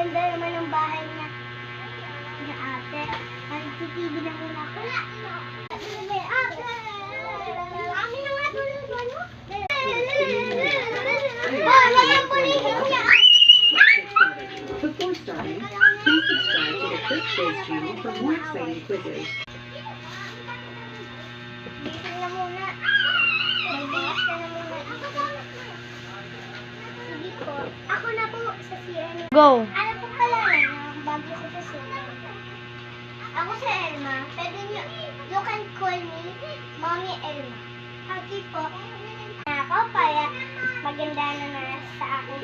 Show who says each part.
Speaker 1: ganda naman ng bahay niya. Na ate. Nag-TV na muna ako. Amin na nga doon yung ano. Walang pulihin niya.
Speaker 2: Before starting, please subscribe to the Quick Quiz channel for more exciting quizzes.
Speaker 1: Gising na muna. Magbigas ka na muna. Sige po. Ako na po sa CN.
Speaker 3: Go.
Speaker 1: Ano po pala na bago ko sa CN? Ako si Elma. Pwede niyo, you can call me Mommy Elma. Okay po. Ako para maganda na sa akin.